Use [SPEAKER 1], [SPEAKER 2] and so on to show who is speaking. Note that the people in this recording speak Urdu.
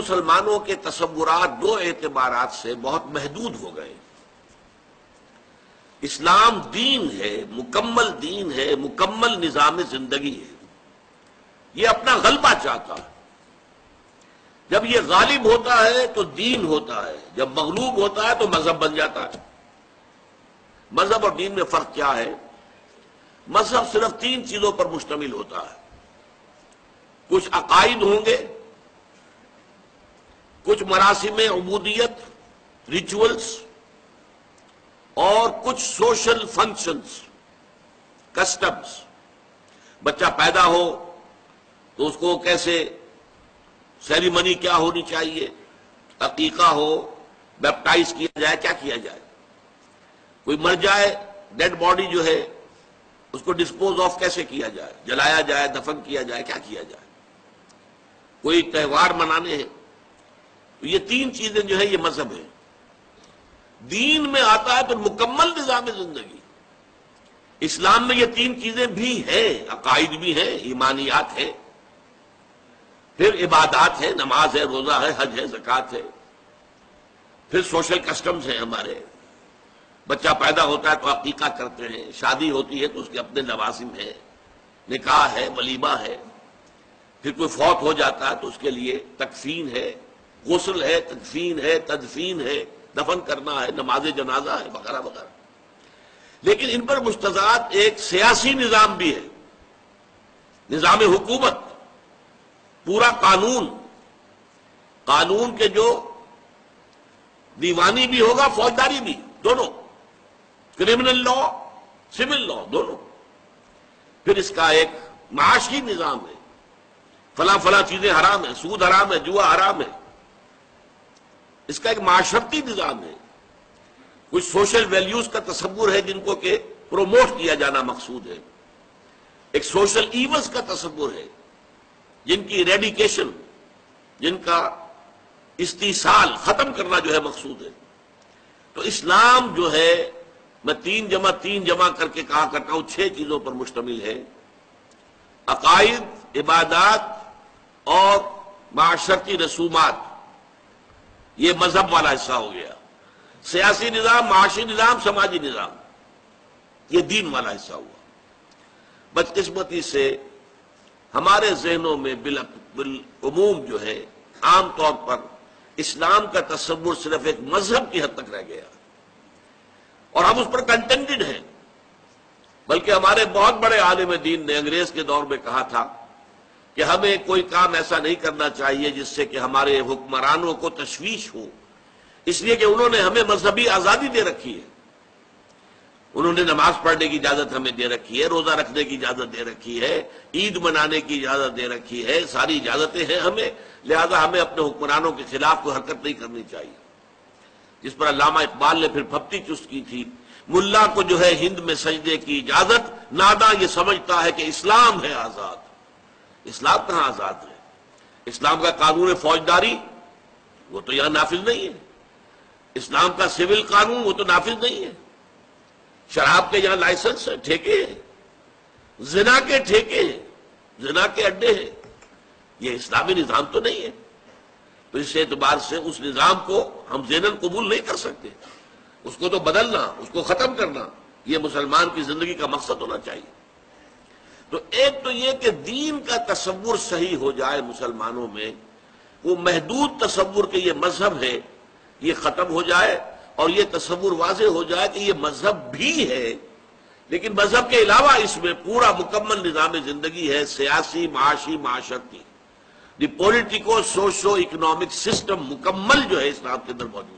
[SPEAKER 1] مسلمانوں کے تصورات دو اعتبارات سے بہت محدود ہو گئے۔ اسلام دین ہے، مکمل نظام زندگی ہے، یہ اپنا غلبہ چاہتا ہے۔ جب یہ غالب ہوتا ہے تو دین ہوتا ہے، جب مغلوب ہوتا ہے تو مذہب بن جاتا ہے۔ مذہب اور دین میں فرق کیا ہے؟ مذہب صرف تین چیزوں پر مشتمل ہوتا ہے، کچھ عقائد ہوں گے، کچھ مراسم عبودیت ریچولز، اور کچھ سوشل فنکشنز کسٹمز۔ بچہ پیدا ہو تو اس کو کیسے سیریمنی کیا ہونی چاہیے، عقیقہ ہو، بیپٹائز کیا جائے، کیا کیا جائے، کوئی مر جائے ڈیڈ باڈی جو ہے اس کو ڈسپوز آف کیسے کیا جائے، جلایا جائے، دفن کیا جائے، کیا کیا جائے، کوئی تہوار منانے ہیں، تو یہ تین چیزیں جو ہے یہ مذہب ہے۔ دین میں آتا ہے تو مکمل نظام زندگی۔ اسلام میں یہ تین چیزیں بھی ہیں، عقائد بھی ہیں، ایمانیات ہیں، پھر عبادات ہے، نماز ہے، روزہ ہے، حج ہے، زکوٰۃ ہے، پھر سوشل کسٹمز ہیں ہمارے۔ بچہ پیدا ہوتا ہے تو عقیقہ کرتے ہیں، شادی ہوتی ہے تو اس کے اپنے لوازم ہیں، نکاح ہے، ولیمہ ہے، پھر کوئی فوت ہو جاتا ہے تو اس کے لیے تکفین ہے، غسل ہے، تکفین ہے، تدفین ہے، دفن کرنا ہے، نماز جنازہ ہے، وغیرہ وغیرہ۔ لیکن ان پر مستضاد ایک سیاسی نظام بھی ہے، نظام حکومت، پورا قانون کے جو دیوانی بھی ہوگا، فوجداری بھی، دونوں، کرمنل لا، سول لا، دونوں۔ پھر اس کا ایک معاشی نظام ہے، فلاں چیزیں حرام ہیں، سود حرام ہے، جوا حرام ہے، اس کا ایک معاشرتی نظام ہے۔ کچھ سوشل ویلیوز کا تصور ہے جن کو کہ پروموٹ کیا جانا مقصود ہے، ایک سوشل ایونز کا تصور ہے جن کی ریڈیکیشن، جن کا استیصال، ختم کرنا جو ہے مقصود ہے۔ تو اسلام جو ہے، میں تین جمع کر کے کہا کرتا ہوں، 6 چیزوں پر مشتمل ہے: عقائد، عبادات اور معاشرتی رسومات، یہ مذہب والا حصہ ہو گیا۔ سیاسی نظام، معاشی نظام، سماجی نظام، یہ دین والا حصہ ہوا۔ بدقسمتی سے ہمارے ذہنوں میں بالعموم جو ہے، عام طور پر اسلام کا تصور صرف ایک مذہب کی حد تک رہ گیا، اور ہم اس پر کنٹینٹڈ ہیں۔ بلکہ ہمارے بہت بڑے عالم دین نے انگریز کے دور میں کہا تھا کہ ہمیں کوئی کام ایسا نہیں کرنا چاہیے جس سے کہ ہمارے حکمرانوں کو تشویش ہو، اس لیے کہ انہوں نے ہمیں مذہبی آزادی دے رکھی ہے، انہوں نے نماز پڑھنے کی اجازت ہمیں دے رکھی ہے، روزہ رکھنے کی اجازت دے رکھی ہے، عید منانے کی اجازت دے رکھی ہے، ساری اجازتیں ہیں ہمیں، لہذا ہمیں اپنے حکمرانوں کے خلاف کوئی حرکت نہیں کرنی چاہیے۔ جس پر علامہ اقبال نے پھر پھپتی چست کی تھی، ملا کو جو ہے ہند میں سجدے کی اجازت، ناداں یہ سمجھتا ہے کہ اسلام ہے آزاد۔ اسلام کہاں آزاد ہے؟ اسلام کا قانون فوجداری وہ تو یہاں نافذ نہیں ہے، اسلام کا سول قانون وہ تو نافذ نہیں ہے، شراب کے یہاں لائسنس ہے، ٹھیکے ہیں، زنا کے ٹھیکے ہیں، زنا کے اڈے ہیں، یہ اسلامی نظام تو نہیں ہے۔ تو اس اعتبار سے اس نظام کو ہم ذہناً قبول نہیں کر سکتے، اس کو تو بدلنا، اس کو ختم کرنا، یہ مسلمان کی زندگی کا مقصد ہونا چاہیے۔ تو ایک تو یہ کہ دین کا تصور صحیح ہو جائے مسلمانوں میں، وہ محدود تصور کہ یہ مذہب ہے یہ ختم ہو جائے، اور یہ تصور واضح ہو جائے کہ یہ مذہب بھی ہے، لیکن مذہب کے علاوہ اس میں پورا مکمل نظام زندگی ہے، سیاسی، معاشی، معاشرتی، دی پولیٹیکو سوشو اکنامک سسٹم مکمل جو ہے اسلام کے اندر موجود ہے۔